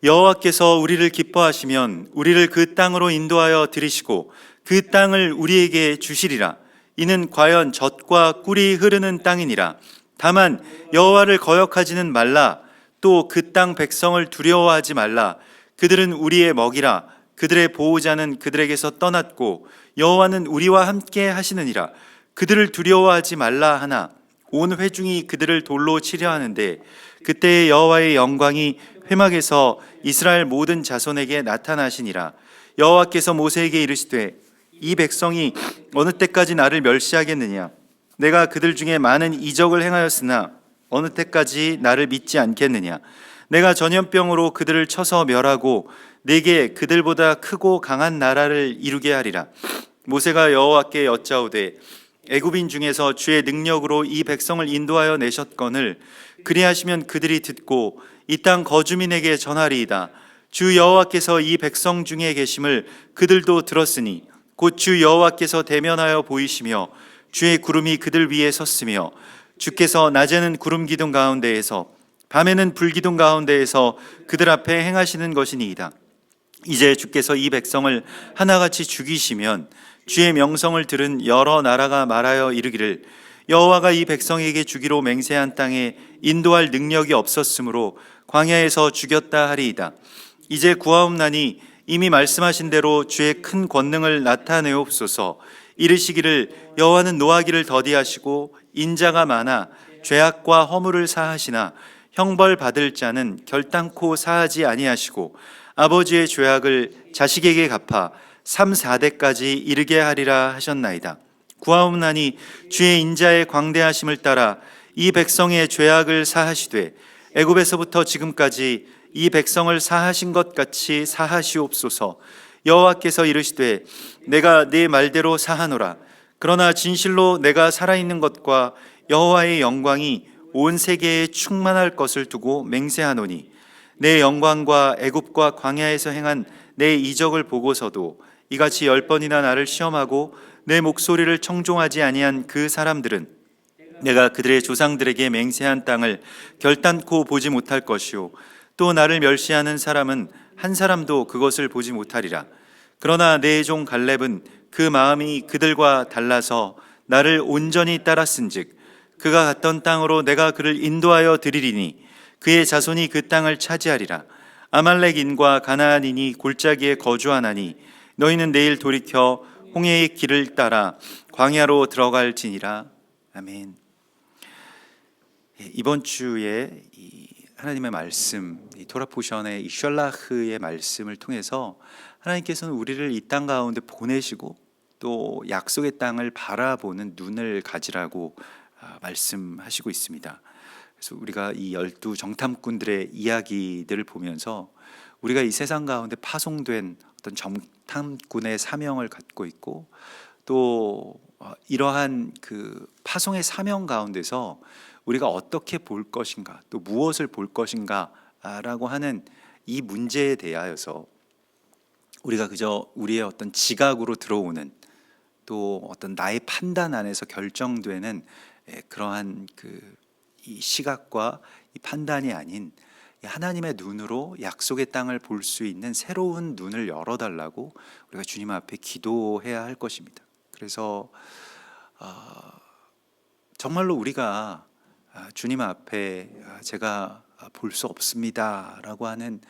여호와께서 우리를 기뻐하시면 우리를 그 땅으로 인도하여 들이시고 그 땅을 우리에게 주시리라. 이는 과연 젖과 꿀이 흐르는 땅이니라. 다만 여호와를 거역하지는 말라. 또 그 땅 백성을 두려워하지 말라. 그들은 우리의 먹이라. 그들의 보호자는 그들에게서 떠났고 여호와는 우리와 함께 하시느니라. 그들을 두려워하지 말라 하나 온 회중이 그들을 돌로 치려 하는데 그때의 여호와의 영광이 회막에서 이스라엘 모든 자손에게 나타나시니라. 여호와께서 모세에게 이르시되 이 백성이 어느 때까지 나를 멸시하겠느냐. 내가 그들 중에 많은 이적을 행하였으나 어느 때까지 나를 믿지 않겠느냐. 내가 전염병으로 그들을 쳐서 멸하고 내게 그들보다 크고 강한 나라를 이루게 하리라. 모세가 여호와께 여짜오되 애굽인 중에서 주의 능력으로 이 백성을 인도하여 내셨거늘 그리하시면 그들이 듣고 이 땅 거주민에게 전하리이다. 주 여호와께서 이 백성 중에 계심을 그들도 들었으니 곧 주 여호와께서 대면하여 보이시며 주의 구름이 그들 위에 섰으며 주께서 낮에는 구름 기둥 가운데에서 밤에는 불 기둥 가운데에서 그들 앞에 행하시는 것이니이다. 이제 주께서 이 백성을 하나같이 죽이시면 주의 명성을 들은 여러 나라가 말하여 이르기를 여호와가 이 백성에게 주기로 맹세한 땅에 인도할 능력이 없었으므로 광야에서 죽였다 하리이다. 이제 구하옵나니 이미 말씀하신 대로 주의 큰 권능을 나타내옵소서. 이르시기를 여호와는 노하기를 더디하시고 인자가 많아 죄악과 허물을 사하시나 형벌 받을 자는 결단코 사하지 아니하시고 아버지의 죄악을 자식에게 갚아 3, 4대까지 이르게 하리라 하셨나이다. 구하옵나니 주의 인자의 광대하심을 따라 이 백성의 죄악을 사하시되 애굽에서부터 지금까지 이 백성을 사하신 것 같이 사하시옵소서. 여호와께서 이르시되 내가 네 말대로 사하노라. 그러나 진실로 내가 살아있는 것과 여호와의 영광이 온 세계에 충만할 것을 두고 맹세하노니 내 영광과 애굽과 광야에서 행한 내 이적을 보고서도 이같이 10번이나 나를 시험하고 내 목소리를 청종하지 아니한 그 사람들은 내가 그들의 조상들에게 맹세한 땅을 결단코 보지 못할 것이요 또 나를 멸시하는 사람은 한 사람도 그것을 보지 못하리라. 그러나 내 종 갈렙은 그 마음이 그들과 달라서 나를 온전히 따랐은즉 그가 갔던 땅으로 내가 그를 인도하여 드리리니 그의 자손이 그 땅을 차지하리라. 아말렉인과 가나안인이 골짜기에 거주하나니 너희는 내일 돌이켜 홍해의 길을 따라 광야로 들어갈지니라. 아멘. 이번 주에 하나님의 말씀, 토라 포션의 이 셜라흐의 말씀을 통해서 하나님께서는 우리를 이 땅 가운데 보내시고 또 약속의 땅을 바라보는 눈을 가지라고 말씀하시고 있습니다. 그래서 우리가 이 12 정탐꾼들의 이야기들을 보면서 우리가 이 세상 가운데 파송된 어떤 정탐꾼의 사명을 갖고 있고 또 이러한 그 파송의 사명 가운데서 우리가 어떻게 볼 것인가 또 무엇을 볼 것인가 라고 하는 이 문제에 대하여서 우리가 그저 우리의 어떤 지각으로 들어오는 또 어떤 나의 판단 안에서 결정되는 그러한 이 시각과 이 판단이 아닌 하나님의 눈으로 약속의 땅을 볼 수 있는 새로운 눈을 열어달라고 우리가 주님 앞에 기도해야 할 것입니다. 그래서 정말로 우리가 주님 앞에 제가 볼 수 없습니다라고 하는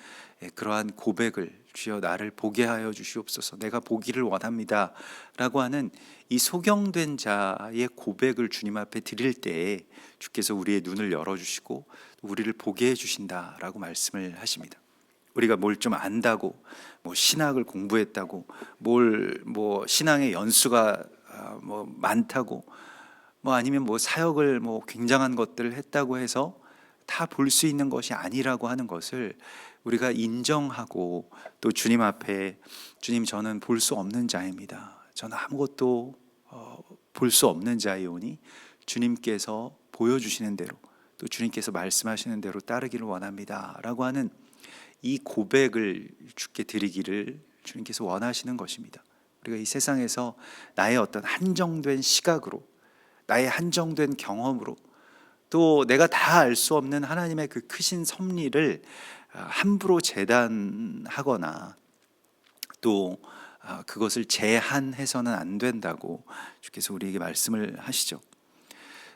그러한 고백을 주여 나를 보게 하여 주시옵소서 내가 보기를 원합니다라고 하는 이 소경된 자의 고백을 주님 앞에 드릴 때에 주께서 우리의 눈을 열어주시고 우리를 보게 해주신다라고 말씀을 하십니다. 우리가 뭘 좀 안다고 뭐 신학을 공부했다고 뭐 신앙의 연수가 많다고 뭐 아니면 뭐 사역을 뭐 굉장한 것들을 했다고 해서 다 볼 수 있는 것이 아니라고 하는 것을 우리가 인정하고 또 주님 앞에 주님 저는 볼 수 없는 자입니다. 저는 아무것도 볼 수 없는 자이오니 주님께서 보여주시는 대로 또 주님께서 말씀하시는 대로 따르기를 원합니다 라고 하는 이 고백을 주께 드리기를 주님께서 원하시는 것입니다. 우리가 이 세상에서 나의 어떤 한정된 시각으로 나의 한정된 경험으로 또 내가 다 알 수 없는 하나님의 그 크신 섭리를 함부로 재단하거나 또 그것을 제한해서는 안 된다고 주께서 우리에게 말씀을 하시죠.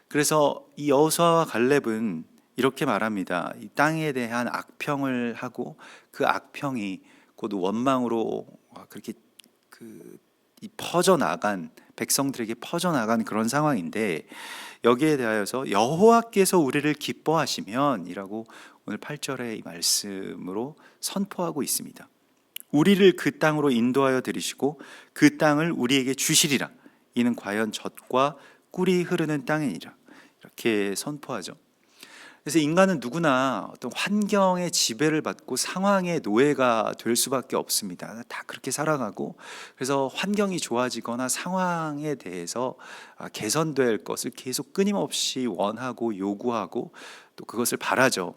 그래서 이 여호수아와 갈렙은 이렇게 말합니다. 이 땅에 대한 악평을 하고 그 악평이 곧 원망으로 그렇게 이 퍼져나간 백성들에게 퍼져나간 그런 상황인데, 여기에 대하여서 여호와께서 우리를 기뻐하시면이라고 오늘 8절의 이 말씀으로 선포하고 있습니다. 우리를 그 땅으로 인도하여 들이시고 그 땅을 우리에게 주시리라. 이는 과연 젖과 꿀이 흐르는 땅이니라. 이렇게 선포하죠. 그래서 인간은 누구나 어떤 환경의 지배를 받고 상황의 노예가 될 수밖에 없습니다. 다 그렇게 살아가고, 그래서 환경이 좋아지거나 상황에 대해서 개선될 것을 계속 끊임없이 원하고 요구하고 또 그것을 바라죠.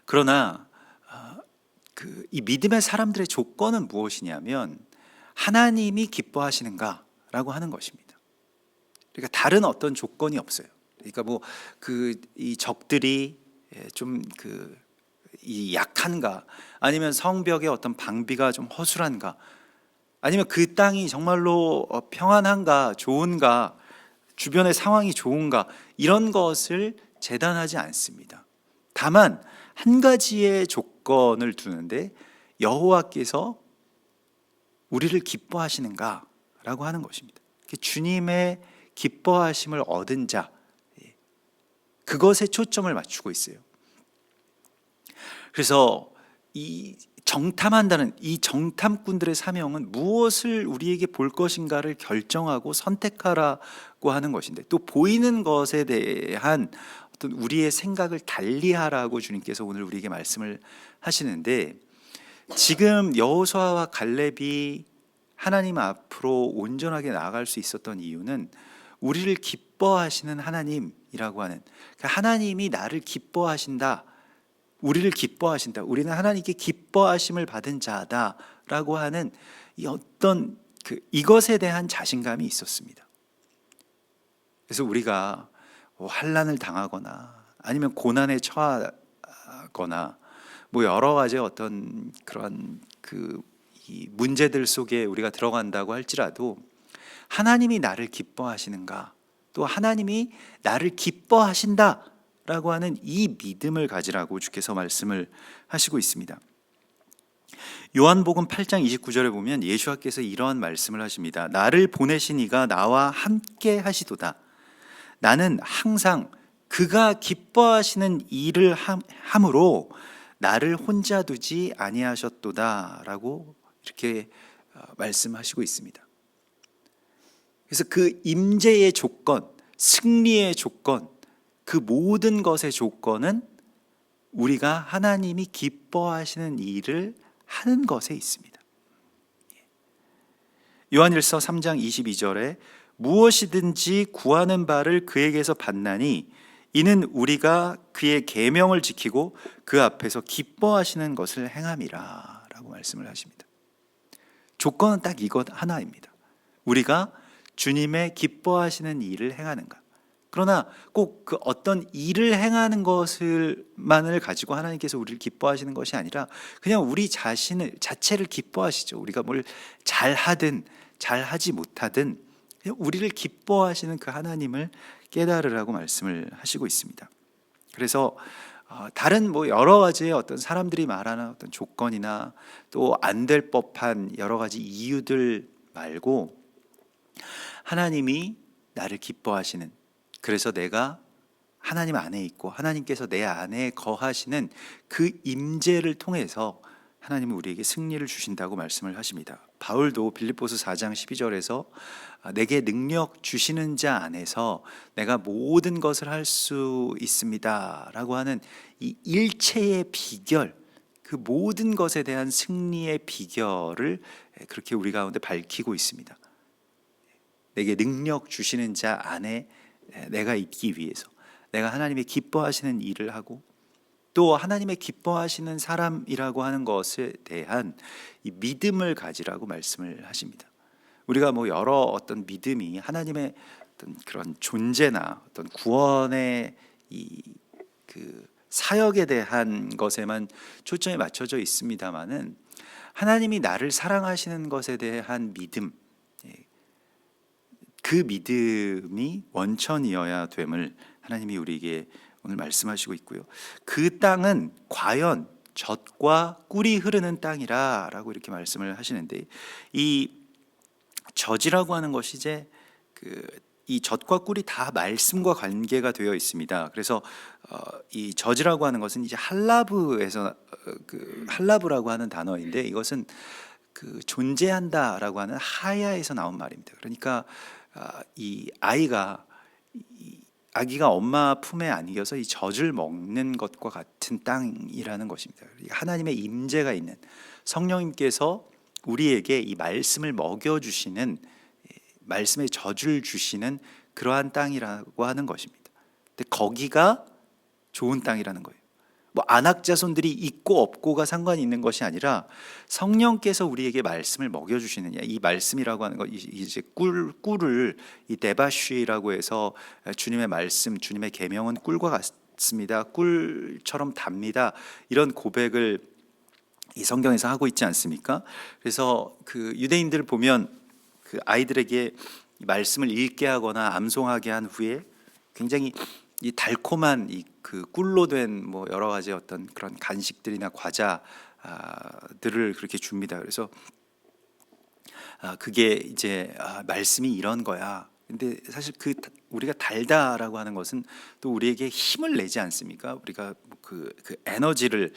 그러나 이 믿음의 사람들의 조건은 무엇이냐면 하나님이 기뻐하시는가라고 하는 것입니다. 그러니까 다른 어떤 조건이 없어요. 그러니까 이 적들이 좀 이 약한가, 아니면 성벽의 어떤 방비가 좀 허술한가, 아니면 그 땅이 정말로 평안한가, 좋은가, 주변의 상황이 좋은가, 이런 것을 재단하지 않습니다. 다만 한 가지의 조건을 두는데 여호와께서 우리를 기뻐하시는가라고 하는 것입니다. 주님의 기뻐하심을 얻은 자, 그것에 초점을 맞추고 있어요. 그래서 이 정탐한다는 이 정탐꾼들의 사명은 무엇을 우리에게 볼 것인가를 결정하고 선택하라고 하는 것인데, 또 보이는 것에 대한 어떤 우리의 생각을 달리하라고 주님께서 오늘 우리에게 말씀을 하시는데, 지금 여호수아와 갈렙이 하나님 앞으로 온전하게 나아갈 수 있었던 이유는 우리를 기뻐하시는 하나님이라고 하는, 하나님이 나를 기뻐하신다, 우리를 기뻐하신다, 우리는 하나님께 기뻐하심을 받은 자다라고 하는 이 어떤 이것에 대한 자신감이 있었습니다. 그래서 우리가 환난을 당하거나 아니면 고난에 처하거나 여러 가지 어떤 그런 이 문제들 속에 우리가 들어간다고 할지라도 하나님이 나를 기뻐하시는가, 또 하나님이 나를 기뻐하신다라고 하는 이 믿음을 가지라고 주께서 말씀을 하시고 있습니다. 요한복음 8장 29절에 보면 예수께서 이러한 말씀을 하십니다. 나를 보내신 이가 나와 함께 하시도다. 나는 항상 그가 기뻐하시는 일을 함으로 나를 혼자 두지 아니하셨도다라고 이렇게 말씀하시고 있습니다. 그래서 그 임재의 조건, 승리의 조건, 그 모든 것의 조건은 우리가 하나님이 기뻐하시는 일을 하는 것에 있습니다. 요한일서 3장 22절에 무엇이든지 구하는 바를 그에게서 받나니 이는 우리가 그의 계명을 지키고 그 앞에서 기뻐하시는 것을 행함이라 라고 말씀을 하십니다. 조건은 딱 이것 하나입니다. 우리가 주님의 기뻐하시는 일을 행하는가. 그러나 꼭 그 어떤 일을 행하는 것을만을 가지고 하나님께서 우리를 기뻐하시는 것이 아니라 그냥 우리 자체를 기뻐하시죠. 우리가 뭘 잘하든 잘하지 못하든 그냥 우리를 기뻐하시는 그 하나님을 깨달으라고 말씀을 하시고 있습니다. 그래서 다른 여러 가지의 어떤 사람들이 말하는 어떤 조건이나 또 안 될 법한 여러 가지 이유들 말고 하나님이 나를 기뻐하시는, 그래서 내가 하나님 안에 있고 하나님께서 내 안에 거하시는 그 임재를 통해서 하나님은 우리에게 승리를 주신다고 말씀을 하십니다. 바울도 빌립보서 4장 12절에서 내게 능력 주시는 자 안에서 내가 모든 것을 할 수 있습니다 라고 하는 이 일체의 비결, 그 모든 것에 대한 승리의 비결을 그렇게 우리 가운데 밝히고 있습니다. 내게 능력 주시는 자 안에 내가 있기 위해서 내가 하나님의 기뻐하시는 일을 하고 또 하나님의 기뻐하시는 사람이라고 하는 것에 대한 이 믿음을 가지라고 말씀을 하십니다. 우리가 여러 어떤 믿음이 하나님의 어떤 그런 존재나 어떤 구원의 그 사역에 대한 것에만 초점이 맞춰져 있습니다만은 하나님이 나를 사랑하시는 것에 대한 믿음, 그 믿음이 원천이어야 됨을 하나님이 우리에게 오늘 말씀하시고 있고요. 그 땅은 과연 젖과 꿀이 흐르는 땅이라라고 이렇게 말씀을 하시는데, 이 젖이라고 하는 것이 이제 이 젖과 꿀이 다 말씀과 관계가 되어 있습니다. 그래서 이 젖이라고 하는 것은 이제 할라브에서 할라브라고 하는 단어인데, 이것은 존재한다라고 하는 하야에서 나온 말입니다. 그러니까 이 아기가 엄마 품에 안겨서 이 젖을 먹는 것과 같은 땅이라는 것입니다. 하나님의 임재가 있는, 성령님께서 우리에게 이 말씀을 먹여주시는, 말씀의 젖을 주시는 그러한 땅이라고 하는 것입니다. 근데 거기가 좋은 땅이라는 거예요. 뭐 안악자손들이 있고 없고가 상관이 있는 것이 아니라 성령께서 우리에게 말씀을 먹여주시느냐, 이 말씀이라고 하는 것, 이제 꿀을 이 데바쉬라고 해서 주님의 말씀, 주님의 계명은 꿀과 같습니다, 꿀처럼 답니다, 이런 고백을 이 성경에서 하고 있지 않습니까? 그래서 유대인들 보면 아이들에게 말씀을 읽게 하거나 암송하게 한 후에 굉장히 이 달콤한 꿀로 된 뭐 여러 가지 어떤 그런 간식들이나 과자들을 그렇게 줍니다. 그래서 그게 이제 말씀이 이런 거야. 근데 사실 우리가 달다라고 하는 것은 또 우리에게 힘을 내지 않습니까? 우리가 그 에너지를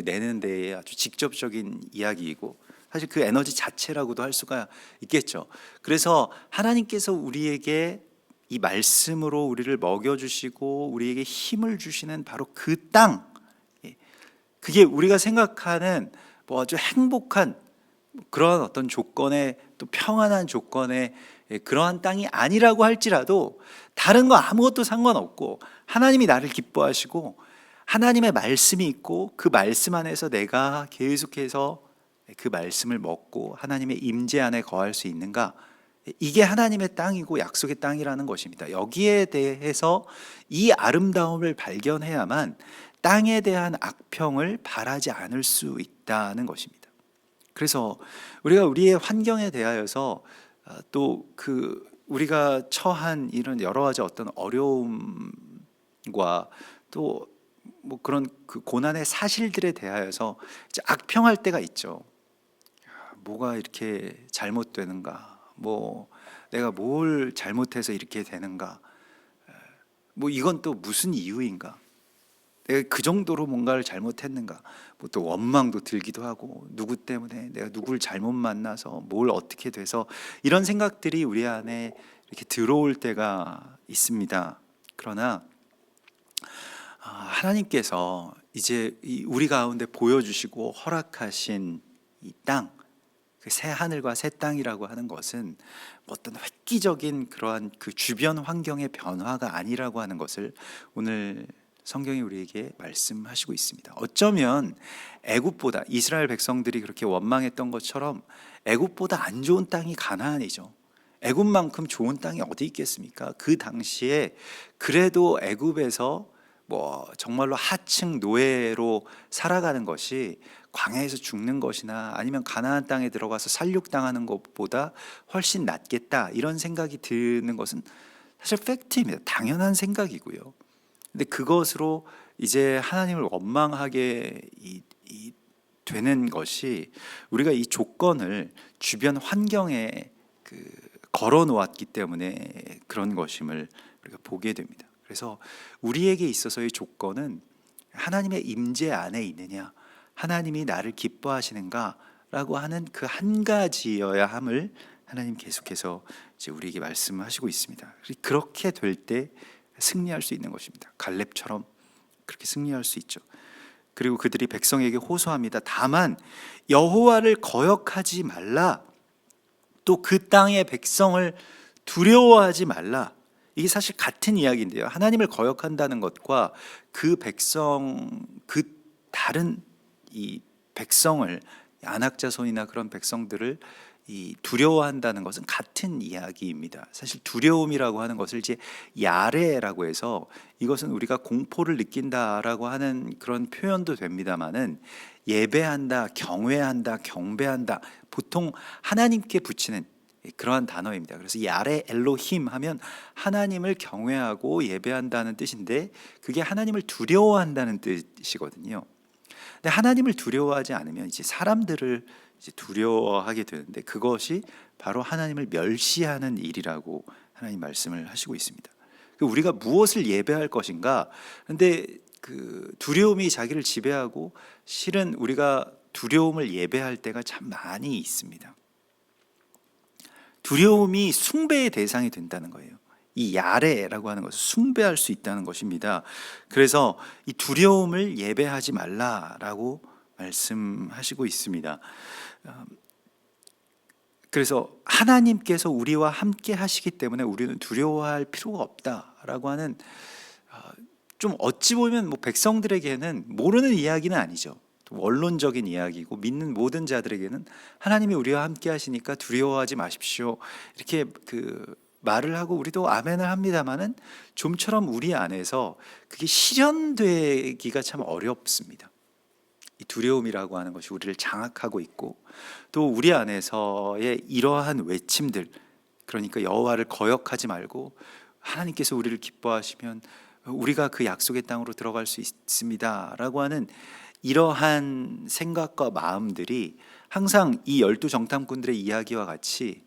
내는 데에 아주 직접적인 이야기이고, 사실 그 에너지 자체라고도 할 수가 있겠죠. 그래서 하나님께서 우리에게 이 말씀으로 우리를 먹여주시고 우리에게 힘을 주시는 바로 그 땅, 그게 우리가 생각하는 뭐 아주 행복한 그런 어떤 조건의, 또 평안한 조건의 그러한 땅이 아니라고 할지라도, 다른 거 아무것도 상관없고 하나님이 나를 기뻐하시고 하나님의 말씀이 있고 그 말씀 안에서 내가 계속해서 그 말씀을 먹고 하나님의 임재 안에 거할 수 있는가, 이게 하나님의 땅이고 약속의 땅이라는 것입니다. 여기에 대해서 이 아름다움을 발견해야만 땅에 대한 악평을 바라지 않을 수 있다는 것입니다. 그래서 우리가 우리의 환경에 대하여서 또 우리가 처한 이런 여러 가지 어떤 어려움과 또 뭐 그런 고난의 사실들에 대하여서 이제 악평할 때가 있죠. 뭐가 이렇게 잘못되는가, 뭐 내가 뭘 잘못해서 이렇게 되는가, 뭐 이건 또 무슨 이유인가, 내가 그 정도로 뭔가를 잘못했는가, 뭐 또 원망도 들기도 하고, 누구 때문에 내가 누구를 잘못 만나서 뭘 어떻게 돼서, 이런 생각들이 우리 안에 이렇게 들어올 때가 있습니다. 그러나 하나님께서 이제 우리 가운데 보여주시고 허락하신 이 땅, 새 하늘과 새 땅이라고 하는 것은 어떤 획기적인 그러한 주변 환경의 변화가 아니라고 하는 것을 오늘 성경이 우리에게 말씀하시고 있습니다. 어쩌면 애굽보다, 이스라엘 백성들이 그렇게 원망했던 것처럼 애굽보다 안 좋은 땅이 가나안이죠. 애굽만큼 좋은 땅이 어디 있겠습니까? 그 당시에 그래도 애굽에서 뭐 정말로 하층 노예로 살아가는 것이 광야에서 죽는 것이나 아니면 가나안 땅에 들어가서 살육당하는 것보다 훨씬 낫겠다, 이런 생각이 드는 것은 사실 팩트입니다. 당연한 생각이고요. 근데 그것으로 이제 하나님을 원망하게 되는 것이, 우리가 이 조건을 주변 환경에 걸어 놓았기 때문에 그런 것임을 우리가 보게 됩니다. 그래서 우리에게 있어서의 조건은 하나님의 임재 안에 있느냐, 하나님이 나를 기뻐하시는가라고 하는 그 한 가지여야 함을 하나님 계속해서 이제 우리에게 말씀하시고 있습니다. 그렇게 될 때 승리할 수 있는 것입니다. 갈렙처럼 그렇게 승리할 수 있죠. 그리고 그들이 백성에게 호소합니다. 다만 여호와를 거역하지 말라, 또 그 땅의 백성을 두려워하지 말라. 이게 사실 같은 이야기인데요. 하나님을 거역한다는 것과 그 다른 이 백성을, 안악자손이나 그런 백성들을 이 두려워한다는 것은 같은 이야기입니다. 사실 두려움이라고 하는 것을 이제 야레라고 해서 이것은 우리가 공포를 느낀다라고 하는 그런 표현도 됩니다만은 예배한다, 경외한다, 경배한다 보통 하나님께 붙이는 그러한 단어입니다. 그래서 야레 엘로힘 하면 하나님을 경외하고 예배한다는 뜻인데 그게 하나님을 두려워한다는 뜻이거든요. 근데 하나님을 두려워하지 않으면 이제 사람들을 이제 두려워하게 되는데 그것이 바로 하나님을 멸시하는 일이라고 하나님 말씀을 하시고 있습니다. 우리가 무엇을 예배할 것인가? 근데 그 두려움이 자기를 지배하고 실은 우리가 두려움을 예배할 때가 참 많이 있습니다. 두려움이 숭배의 대상이 된다는 거예요. 이 야레라고 하는 것을 숭배할 수 있다는 것입니다. 그래서 이 두려움을 예배하지 말라라고 말씀하시고 있습니다. 그래서 하나님께서 우리와 함께 하시기 때문에 우리는 두려워할 필요가 없다라고 하는 좀 어찌 보면 뭐 백성들에게는 모르는 이야기는 아니죠. 원론적인 이야기고 믿는 모든 자들에게는 하나님이 우리와 함께 하시니까 두려워하지 마십시오. 이렇게 그 말을 하고 우리도 아멘을 합니다만은 좀처럼 우리 안에서 그게 실현되기가 참 어렵습니다. 이 두려움이라고 하는 것이 우리를 장악하고 있고 또 우리 안에서의 이러한 외침들 그러니까 여호와를 거역하지 말고 하나님께서 우리를 기뻐하시면 우리가 그 약속의 땅으로 들어갈 수 있습니다라고 하는 이러한 생각과 마음들이 항상 이 12정탐꾼들의 이야기와 같이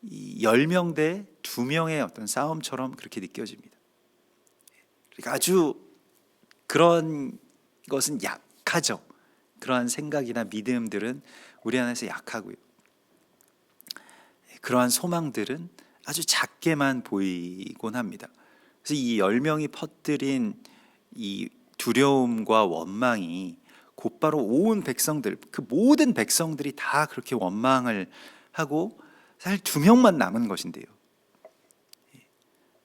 이 10명 대 2명의 어떤 싸움처럼 그렇게 느껴집니다. 그러니까 아주 그런 것은 약하죠. 그러한 생각이나 믿음들은 우리 안에서 약하고요. 그러한 소망들은 아주 작게만 보이곤 합니다. 그래서 이 10명이 퍼뜨린 이 두려움과 원망이 곧바로 온 백성들, 그 모든 백성들이 다 그렇게 원망을 하고 사실 2명만 남은 것인데요.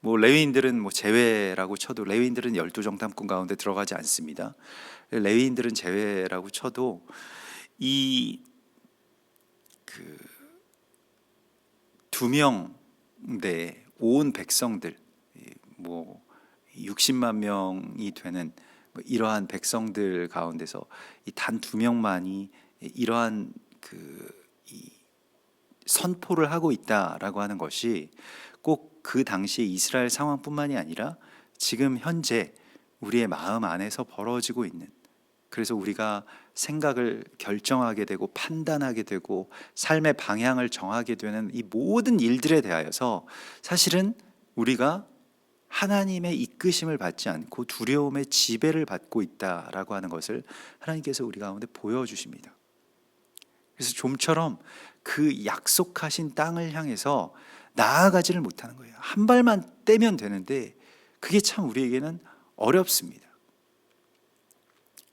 뭐 레위인들은 뭐 제외라고 쳐도 레위인들은 12정탐꾼 가운데 들어가지 않습니다. 레위인들은 제외라고 쳐도 이 그 2명대 온 백성들 뭐 60만 명이 되는 이러한 백성들 가운데서 이 단 2명만이 이러한 이 선포를 하고 있다라고 하는 것이 꼭 그 당시의 이스라엘 상황뿐만이 아니라 지금 현재 우리의 마음 안에서 벌어지고 있는 그래서 우리가 생각을 결정하게 되고 판단하게 되고 삶의 방향을 정하게 되는 이 모든 일들에 대하여서 사실은 우리가 하나님의 이끄심을 받지 않고 두려움의 지배를 받고 있다라고 하는 것을 하나님께서 우리 가운데 보여주십니다. 그래서 좀처럼 그 약속하신 땅을 향해서 나아가지를 못하는 거예요. 한 발만 떼면 되는데 그게 참 우리에게는 어렵습니다.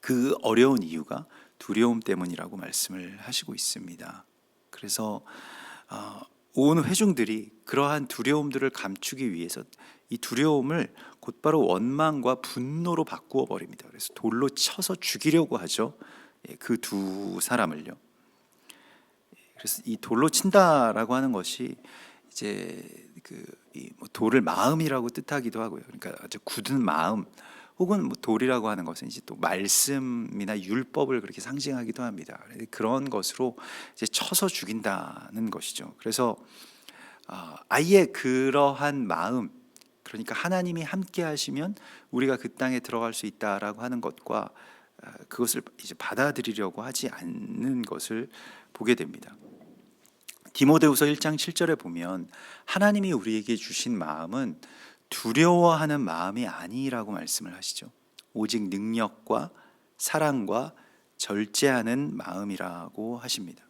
그 어려운 이유가 두려움 때문이라고 말씀을 하시고 있습니다. 그래서 온 회중들이 그러한 두려움들을 감추기 위해서 이 두려움을 곧바로 원망과 분노로 바꾸어 버립니다. 그래서 돌로 쳐서 죽이려고 하죠. 그 두 사람을요. 그래서 이 돌로 친다라고 하는 것이 이제 뭐 돌을 마음이라고 뜻하기도 하고요. 그러니까 아주 굳은 마음 혹은 뭐 돌이라고 하는 것은 이제 또 말씀이나 율법을 그렇게 상징하기도 합니다. 그런 것으로 이제 쳐서 죽인다는 것이죠. 그래서 아예 그러한 마음, 그러니까 하나님이 함께 하시면 우리가 그 땅에 들어갈 수 있다라고 하는 것과 그것을 이제 받아들이려고 하지 않는 것을 보게 됩니다. 디모데후서 1장 7절에 보면 하나님이 우리에게 주신 마음은 두려워하는 마음이 아니라고 말씀을 하시죠. 오직 능력과 사랑과 절제하는 마음이라고 하십니다.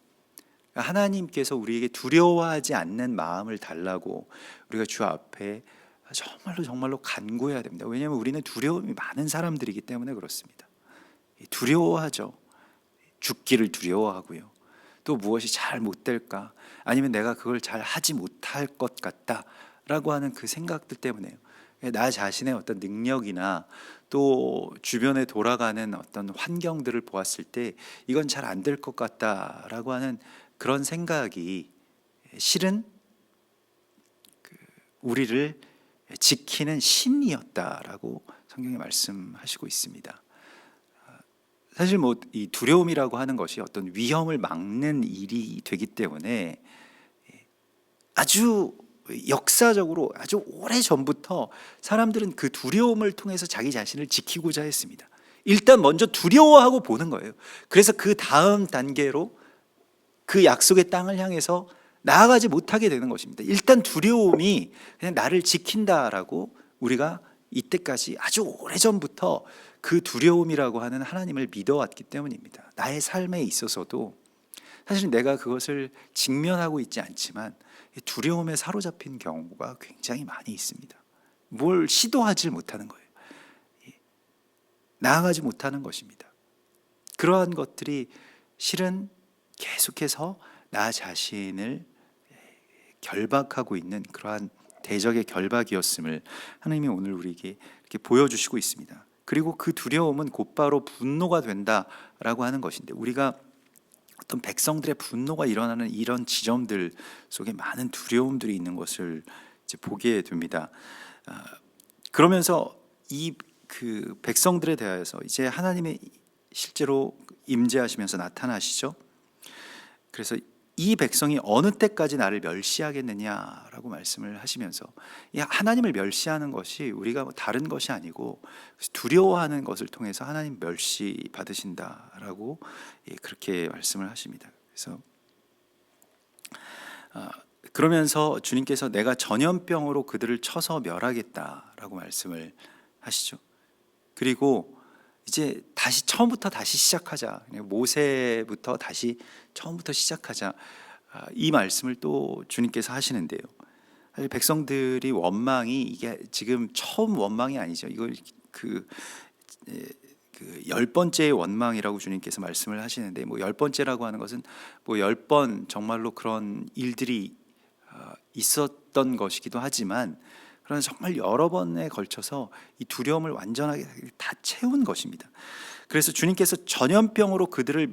하나님께서 우리에게 두려워하지 않는 마음을 달라고 우리가 주 앞에 정말로 간구해야 됩니다. 왜냐하면 우리는 두려움이 많은 사람들이기 때문에 그렇습니다. 두려워하죠. 죽기를 두려워하고요. 또 무엇이 잘 못 될까? 아니면 내가 그걸 잘 하지 못할 것 같다라고 하는 그 생각들 때문에요. 나 자신의 어떤 능력이나 또 주변에 돌아가는 어떤 환경들을 보았을 때 이건 잘 안 될 것 같다라고 하는 그런 생각이 실은 우리를 지키는 신이었다라고 성경에 말씀하시고 있습니다. 사실 뭐 이 두려움이라고 하는 것이 어떤 위험을 막는 일이 되기 때문에 아주 역사적으로 아주 오래 전부터 사람들은 그 두려움을 통해서 자기 자신을 지키고자 했습니다. 일단 먼저 두려워하고 보는 거예요. 그래서 그 다음 단계로 그 약속의 땅을 향해서 나아가지 못하게 되는 것입니다. 일단 두려움이 그냥 나를 지킨다라고 우리가 이때까지 아주 오래전부터 그 두려움이라고 하는 하나님을 믿어왔기 때문입니다. 나의 삶에 있어서도 사실 내가 그것을 직면하고 있지 않지만 두려움에 사로잡힌 경우가 굉장히 많이 있습니다. 뭘 시도하지 못하는 거예요. 나아가지 못하는 것입니다. 그러한 것들이 실은 계속해서 나 자신을 결박하고 있는 그러한 대적의 결박이었음을 하나님이 오늘 우리에게 이렇게 보여주시고 있습니다. 그리고 그 두려움은 곧바로 분노가 된다라고 하는 것인데, 우리가 어떤 백성들의 분노가 일어나는 이런 지점들 속에 많은 두려움들이 있는 것을 이제 보게 됩니다. 그러면서 이 그 백성들에 대하여서 이제 하나님이 실제로 임재하시면서 나타나시죠. 그래서 이 백성이 어느 때까지 나를 멸시하겠느냐라고 말씀을 하시면서, 하나님을 멸시하는 것이 우리가 다른 것이 아니고 두려워하는 것을 통해서 하나님 멸시 받으신다라고 그렇게 말씀을 하십니다. 그래서 그러면서 주님께서 내가 전염병으로 그들을 쳐서 멸하겠다라고 말씀을 하시죠. 그리고 이제 다시 처음부터 다시 시작하자, 모세부터 다시 처음부터 시작하자, 이 말씀을 또 주님께서 하시는데요. 사실 백성들이 원망이 이게 지금 처음 원망이 아니죠. 이걸 그 10번째의 원망이라고 주님께서 말씀을 하시는데, 뭐 10번째라고 하는 것은 뭐 10번 정말로 그런 일들이 있었던 것이기도 하지만, 그러나 정말 여러 번에 걸쳐서 이 두려움을 완전하게 다 채운 것입니다. 그래서 주님께서 전염병으로 그들을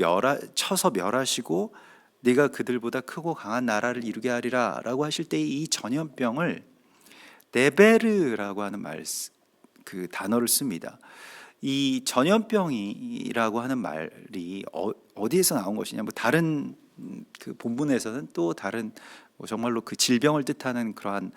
쳐서 멸하시고 네가 그들보다 크고 강한 나라를 이루게 하리라 라고 하실 때, 이 전염병을 네베르라고 하는 그 단어를 씁니다. 이 전염병이라고 하는 말이 어디에서 나온 것이냐, 뭐 다른 그 본문에서는 또 다른 뭐 정말로 그 질병을 뜻하는 그러한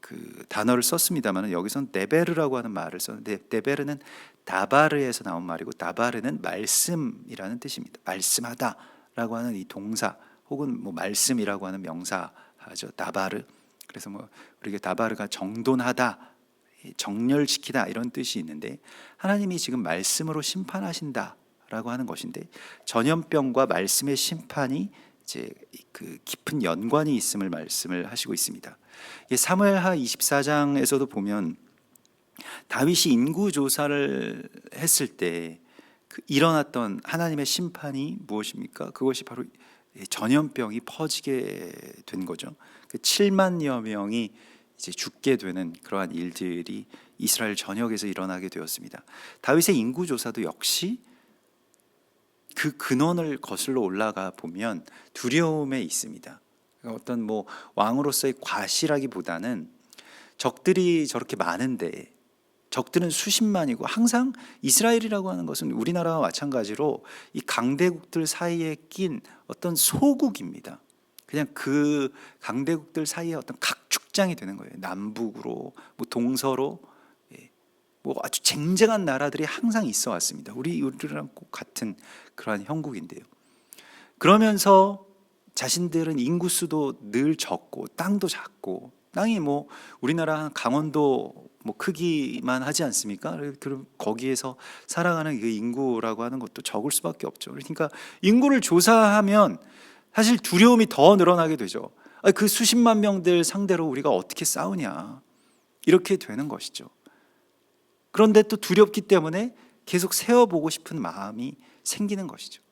그 단어를 썼습니다만, 여기서는 네베르라고 하는 말을 썼는데, 네베르는 다바르에서 나온 말이고, 다바르는 말씀이라는 뜻입니다. 말씀하다라고 하는 이 동사, 혹은 뭐 말씀이라고 하는 명사하죠. 다바르. 그래서 뭐 우리가 다바르가 정돈하다, 정렬시키다 이런 뜻이 있는데, 하나님이 지금 말씀으로 심판하신다라고 하는 것인데, 전염병과 말씀의 심판이 이제 그 깊은 연관이 있음을 말씀을 하시고 있습니다. 사무엘하 24장에서도 보면 다윗이 인구 조사를 했을 때 일어났던 하나님의 심판이 무엇입니까? 그것이 바로 전염병이 퍼지게 된 거죠. 7만여 명이 이제 죽게 되는 그러한 일들이 이스라엘 전역에서 일어나게 되었습니다. 다윗의 인구 조사도 역시 그 근원을 거슬러 올라가 보면 두려움에 있습니다. 어떤 뭐 왕으로서의 과시라기보다는 적들이 저렇게 많은데, 적들은 수십만이고, 항상 이스라엘이라고 하는 것은 우리나라와 마찬가지로 이 강대국들 사이에 낀 어떤 소국입니다. 그냥 그 강대국들 사이에 어떤 각축장이 되는 거예요. 남북으로, 뭐 동서로, 뭐 아주 쟁쟁한 나라들이 항상 있어 왔습니다. 우리랑 꼭 같은 그러한 형국인데요. 그러면서 자신들은 인구수도 늘 적고 땅도 작고, 땅이 뭐 우리나라 강원도 뭐 크기만 하지 않습니까? 그럼 거기에서 살아가는 그 인구라고 하는 것도 적을 수밖에 없죠. 그러니까 인구를 조사하면 사실 두려움이 더 늘어나게 되죠. 그 수십만 명들 상대로 우리가 어떻게 싸우냐, 이렇게 되는 것이죠. 그런데 또 두렵기 때문에 계속 세워보고 싶은 마음이 생기는 것이죠.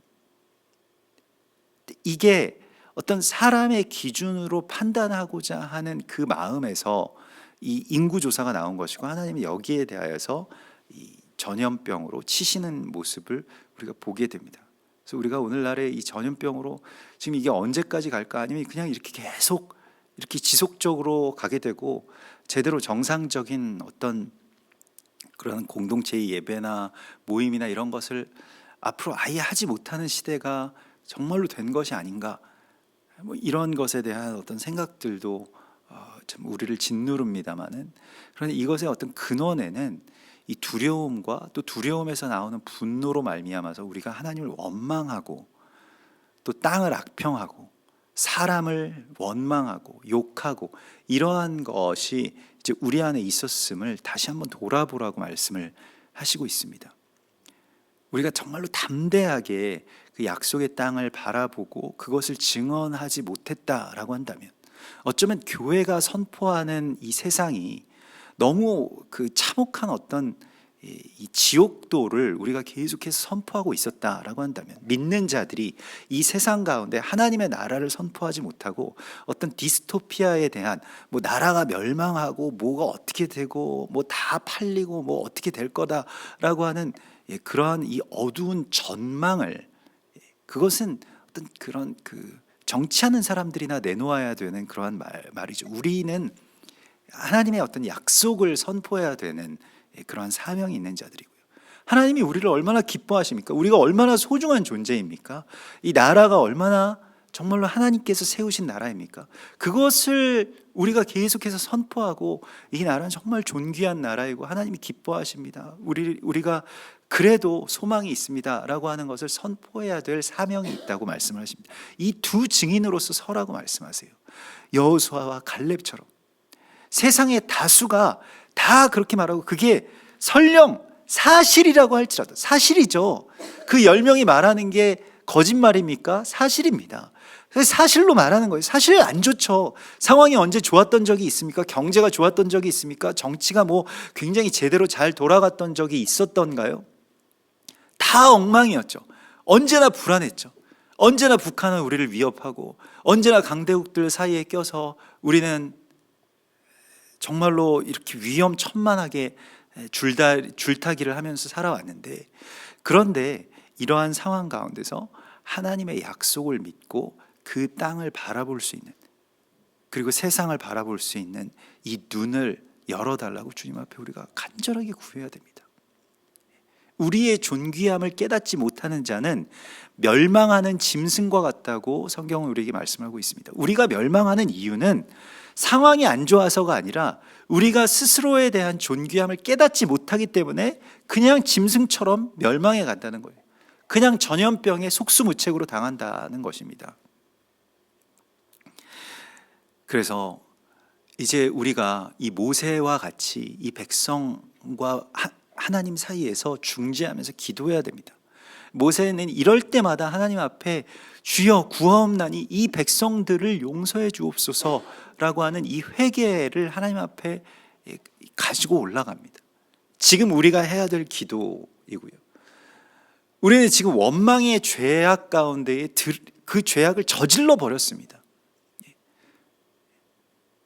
이게 어떤 사람의 기준으로 판단하고자 하는 그 마음에서 이 인구조사가 나온 것이고, 하나님이 여기에 대하여서 이 전염병으로 치시는 모습을 우리가 보게 됩니다. 그래서 우리가 오늘날의 이 전염병으로 지금 이게 언제까지 갈까, 아니면 그냥 이렇게 계속 이렇게 지속적으로 가게 되고 제대로 정상적인 어떤 그런 공동체의 예배나 모임이나 이런 것을 앞으로 아예 하지 못하는 시대가 정말로 된 것이 아닌가, 뭐 이런 것에 대한 어떤 생각들도 참 우리를 짓누릅니다만은, 그런데 이것의 어떤 근원에는 이 두려움과 또 두려움에서 나오는 분노로 말미암아서 우리가 하나님을 원망하고 또 땅을 악평하고 사람을 원망하고 욕하고 이러한 것이 이제 우리 안에 있었음을 다시 한번 돌아보라고 말씀을 하시고 있습니다. 우리가 정말로 담대하게 그 약속의 땅을 바라보고 그것을 증언하지 못했다라고 한다면, 어쩌면 교회가 선포하는 이 세상이 너무 그 참혹한 어떤 이 지옥도를 우리가 계속해서 선포하고 있었다라고 한다면, 믿는 자들이 이 세상 가운데 하나님의 나라를 선포하지 못하고 어떤 디스토피아에 대한, 뭐 나라가 멸망하고 뭐가 어떻게 되고 뭐 다 팔리고 뭐 어떻게 될 거다라고 하는 그러한 이 어두운 전망을, 그것은 어떤 그런 그 정치하는 사람들이나 내놓아야 되는 그러한 말이죠. 우리는 하나님의 어떤 약속을 선포해야 되는 그러한 사명이 있는 자들이고요. 하나님이 우리를 얼마나 기뻐하십니까? 우리가 얼마나 소중한 존재입니까? 이 나라가 얼마나 정말로 하나님께서 세우신 나라입니까? 그것을 우리가 계속해서 선포하고, 이 나라는 정말 존귀한 나라이고 하나님이 기뻐하십니다, 우리가 그래도 소망이 있습니다 라고 하는 것을 선포해야 될 사명이 있다고 말씀을 하십니다. 이 두 증인으로서 서라고 말씀하세요. 여호수아와 갈렙처럼 세상의 다수가 다 그렇게 말하고, 그게 설령 사실이라고 할지라도, 사실이죠. 그 10명이 말하는 게 거짓말입니까? 사실입니다. 사실로 말하는 거예요. 사실 안 좋죠. 상황이 언제 좋았던 적이 있습니까? 경제가 좋았던 적이 있습니까? 정치가 뭐 굉장히 제대로 잘 돌아갔던 적이 있었던가요? 다 엉망이었죠. 언제나 불안했죠. 언제나 북한은 우리를 위협하고, 언제나 강대국들 사이에 껴서 우리는 정말로 이렇게 위험천만하게 줄타기를 하면서 살아왔는데, 그런데 이러한 상황 가운데서 하나님의 약속을 믿고 그 땅을 바라볼 수 있는, 그리고 세상을 바라볼 수 있는 이 눈을 열어달라고 주님 앞에 우리가 간절하게 구해야 됩니다. 우리의 존귀함을 깨닫지 못하는 자는 멸망하는 짐승과 같다고 성경은 우리에게 말씀하고 있습니다. 우리가 멸망하는 이유는 상황이 안 좋아서가 아니라 우리가 스스로에 대한 존귀함을 깨닫지 못하기 때문에 그냥 짐승처럼 멸망해 간다는 거예요. 그냥 전염병에 속수무책으로 당한다는 것입니다. 그래서 이제 우리가 이 모세와 같이 이 백성과 하나님 사이에서 중재하면서 기도해야 됩니다. 모세는 이럴 때마다 하나님 앞에 주여 구하옵나니 이 백성들을 용서해 주옵소서라고 하는 이 회개를 하나님 앞에 가지고 올라갑니다. 지금 우리가 해야 될 기도이고요. 우리는 지금 원망의 죄악 가운데 그 죄악을 저질러 버렸습니다.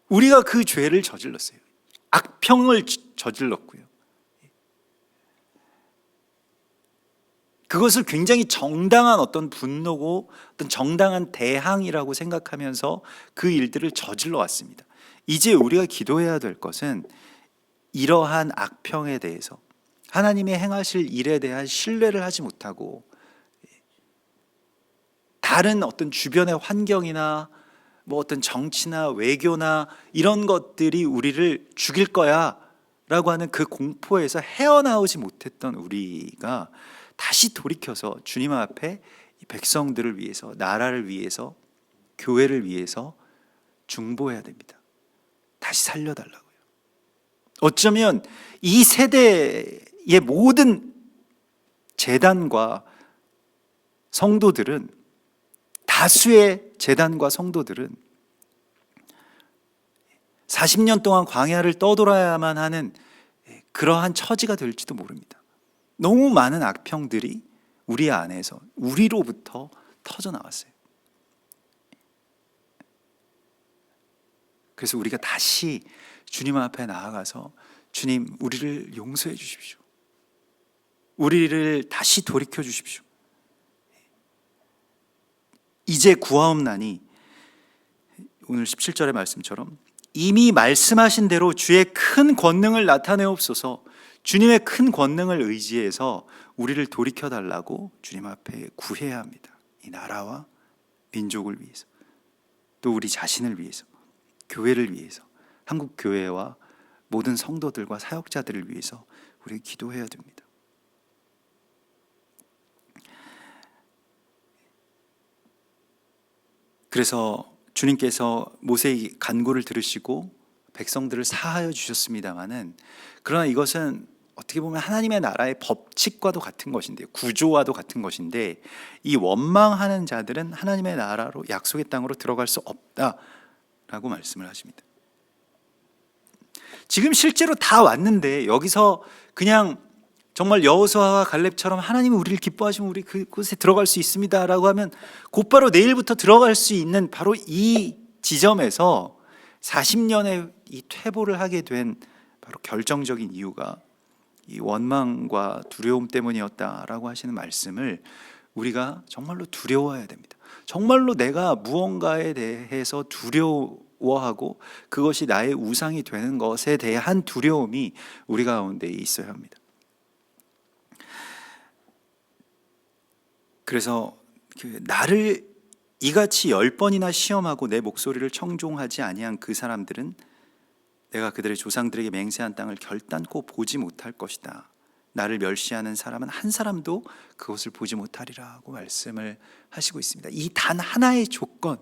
우리가 그 죄를 저질렀어요. 악평을 저질렀고요. 그것을 굉장히 정당한 어떤 분노고 어떤 정당한 대항이라고 생각하면서 그 일들을 저질러 왔습니다. 이제 우리가 기도해야 될 것은 이러한 악평에 대해서, 하나님의 행하실 일에 대한 신뢰를 하지 못하고 다른 어떤 주변의 환경이나 뭐 어떤 정치나 외교나 이런 것들이 우리를 죽일 거야 라고 하는 그 공포에서 헤어나오지 못했던 우리가 다시 돌이켜서 주님 앞에 백성들을 위해서, 나라를 위해서, 교회를 위해서 중보해야 됩니다. 다시 살려달라고요. 어쩌면 이 세대의 모든 재단과 성도들은, 다수의 재단과 성도들은 40년 동안 광야를 떠돌아야만 하는 그러한 처지가 될지도 모릅니다. 너무 많은 악평들이 우리 안에서, 우리로부터 터져 나왔어요. 그래서 우리가 다시 주님 앞에 나아가서 주님, 우리를 용서해 주십시오. 우리를 다시 돌이켜 주십시오. 이제 구하옵나니 오늘 17절의 말씀처럼 이미 말씀하신 대로 주의 큰 권능을 나타내옵소서. 주님의 큰 권능을 의지해서 우리를 돌이켜달라고 주님 앞에 구해야 합니다. 이 나라와 민족을 위해서, 또 우리 자신을 위해서, 교회를 위해서, 한국 교회와 모든 성도들과 사역자들을 위해서 우리 기도해야 됩니다. 그래서 주님께서 모세의 간구를 들으시고 백성들을 사하여 주셨습니다마는, 그러나 이것은 어떻게 보면 하나님의 나라의 법칙과도 같은 것인데, 구조와도 같은 것인데, 이 원망하는 자들은 하나님의 나라로, 약속의 땅으로 들어갈 수 없다라고 말씀을 하십니다. 지금 실제로 다 왔는데 여기서 그냥 정말 여호수아와 갈렙처럼 하나님이 우리를 기뻐하시면 우리 그곳에 들어갈 수 있습니다라고 하면 곧바로 내일부터 들어갈 수 있는 바로 이 지점에서 40년의 이 퇴보를 하게 된 바로 결정적인 이유가 이 원망과 두려움 때문이었다라고 하시는 말씀을 우리가 정말로 두려워해야 됩니다. 정말로 내가 무언가에 대해서 두려워하고 그것이 나의 우상이 되는 것에 대한 두려움이 우리 가운데 있어야 합니다. 그래서 나를 이같이 10번이나 시험하고 내 목소리를 청종하지 아니한 그 사람들은 내가 그들의 조상들에게 맹세한 땅을 결단코 보지 못할 것이다. 나를 멸시하는 사람은 한 사람도 그것을 보지 못하리라고 말씀을 하시고 있습니다. 이 단 하나의 조건,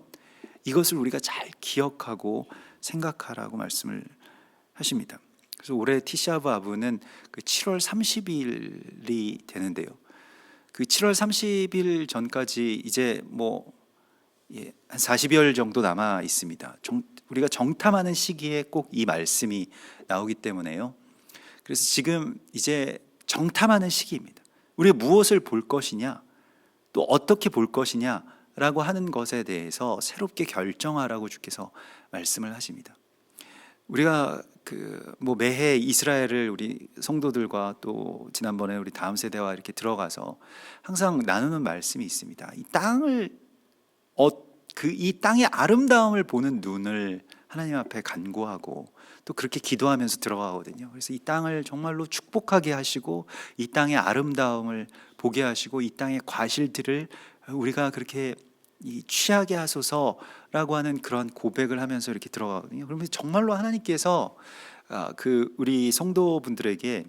이것을 우리가 잘 기억하고 생각하라고 말씀을 하십니다. 그래서 올해 티샤브 아브는 그 7월 30일이 되는데요. 그 7월 30일 전까지 이제 한 40여일 정도 남아 있습니다. 우리가 정탐하는 시기에 꼭 이 말씀이 나오기 때문에요. 그래서 지금 이제 정탐하는 시기입니다. 우리가 무엇을 볼 것이냐, 또 어떻게 볼 것이냐라고 하는 것에 대해서 새롭게 결정하라고 주께서 말씀을 하십니다. 우리가 매해 이스라엘을 우리 성도들과 또 지난번에 우리 다음 세대와 이렇게 들어가서 항상 나누는 말씀이 있습니다. 이 땅을 이 땅의 아름다움을 보는 눈을 하나님 앞에 간구하고 또 그렇게 기도하면서 들어가거든요. 그래서 이 땅을 정말로 축복하게 하시고 이 땅의 아름다움을 보게 하시고 이 땅의 과실들을 우리가 그렇게 취하게 하소서라고 하는 그런 고백을 하면서 이렇게 들어가거든요. 그러면 정말로 하나님께서 우리 성도분들에게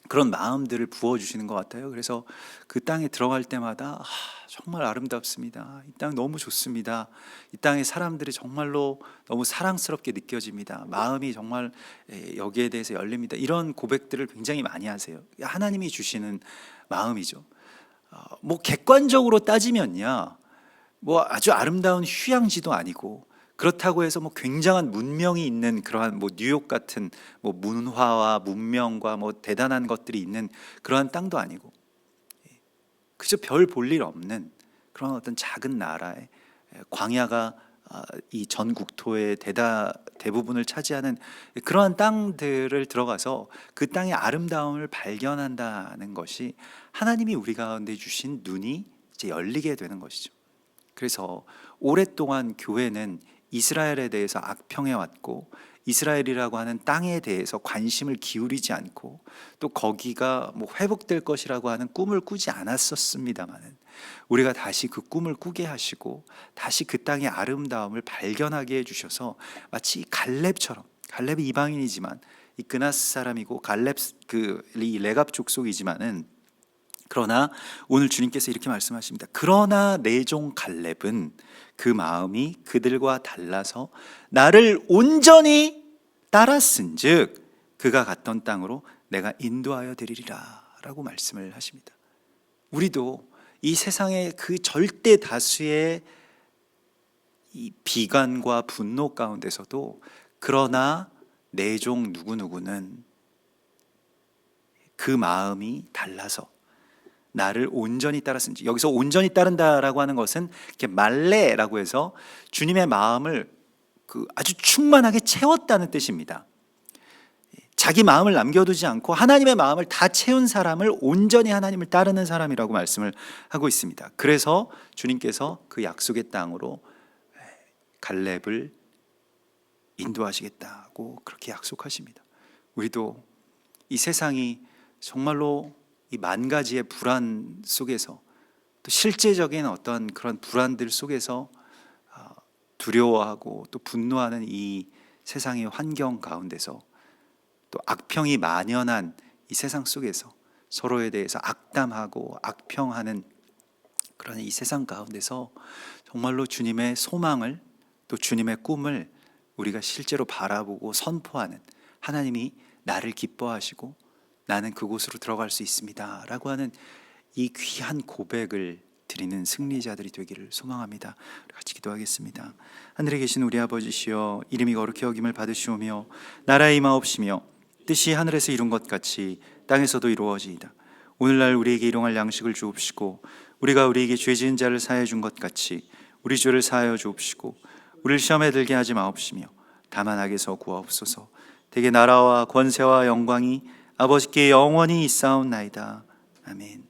그런 마음들을 부어주시는 것 같아요. 그래서 그 땅에 들어갈 때마다 정말 아름답습니다. 이 땅 너무 좋습니다. 이 땅의 사람들이 정말로 너무 사랑스럽게 느껴집니다. 마음이 정말 여기에 대해서 열립니다. 이런 고백들을 굉장히 많이 하세요. 하나님이 주시는 마음이죠. 객관적으로 따지면요, 아주 아름다운 휴양지도 아니고, 그렇다고 해서 굉장한 문명이 있는 그러한 뉴욕 같은 문화와 문명과 대단한 것들이 있는 그러한 땅도 아니고, 그저 별 볼 일 없는 그런 어떤 작은 나라에 광야가 이 전 국토의 대부분을 차지하는 그러한 땅들을 들어가서 그 땅의 아름다움을 발견한다는 것이 하나님이 우리 가운데 주신 눈이 이제 열리게 되는 것이죠. 그래서 오랫동안 교회는 이스라엘에 대해서 악평해 왔고, 이스라엘이라고 하는 땅에 대해서 관심을 기울이지 않고, 또 거기가 회복될 것이라고 하는 꿈을 꾸지 않았었습니다마는, 우리가 다시 그 꿈을 꾸게 하시고 다시 그 땅의 아름다움을 발견하게 해주셔서 마치 갈렙처럼, 갈렙이 이방인이지만 이 그나스 사람이고 이 레갑 족속이지만은, 그러나 오늘 주님께서 이렇게 말씀하십니다. 그러나 내 종 갈렙은 그 마음이 그들과 달라서 나를 온전히 따랐은즉 그가 갔던 땅으로 내가 인도하여 드리리라 라고 말씀을 하십니다. 우리도 이 세상의 그 절대 다수의 이 비관과 분노 가운데서도 그러나 내 종 누구누구는 그 마음이 달라서 나를 온전히 따랐은지, 여기서 온전히 따른다라고 하는 것은 이렇게 말레라고 해서 주님의 마음을 아주 충만하게 채웠다는 뜻입니다. 자기 마음을 남겨두지 않고 하나님의 마음을 다 채운 사람을 온전히 하나님을 따르는 사람이라고 말씀을 하고 있습니다. 그래서 주님께서 그 약속의 땅으로 갈렙을 인도하시겠다고 그렇게 약속하십니다. 우리도 이 세상이 정말로 이 만 가지의 불안 속에서, 또 실제적인 어떤 그런 불안들 속에서 두려워하고 또 분노하는 이 세상의 환경 가운데서, 또 악평이 만연한 이 세상 속에서 서로에 대해서 악담하고 악평하는 그런 이 세상 가운데서 정말로 주님의 소망을, 또 주님의 꿈을 우리가 실제로 바라보고 선포하는, 하나님이 나를 기뻐하시고 나는 그곳으로 들어갈 수 있습니다 라고 하는 이 귀한 고백을 드리는 승리자들이 되기를 소망합니다. 같이 기도하겠습니다. 하늘에 계신 우리 아버지시여, 이름이 거룩히 여김을 받으시오며 나라의 임하옵시며 뜻이 하늘에서 이룬 것 같이 땅에서도 이루어지이다. 오늘날 우리에게 일용할 양식을 주옵시고, 우리가 우리에게 죄 지은 자를 사하여 준 것 같이 우리 죄를 사하여 주옵시고, 우리를 시험에 들게 하지 마옵시며 다만 악에서 구하옵소서. 대개 나라와 권세와 영광이 아버지께 영원히 있사옵나이다. 아멘.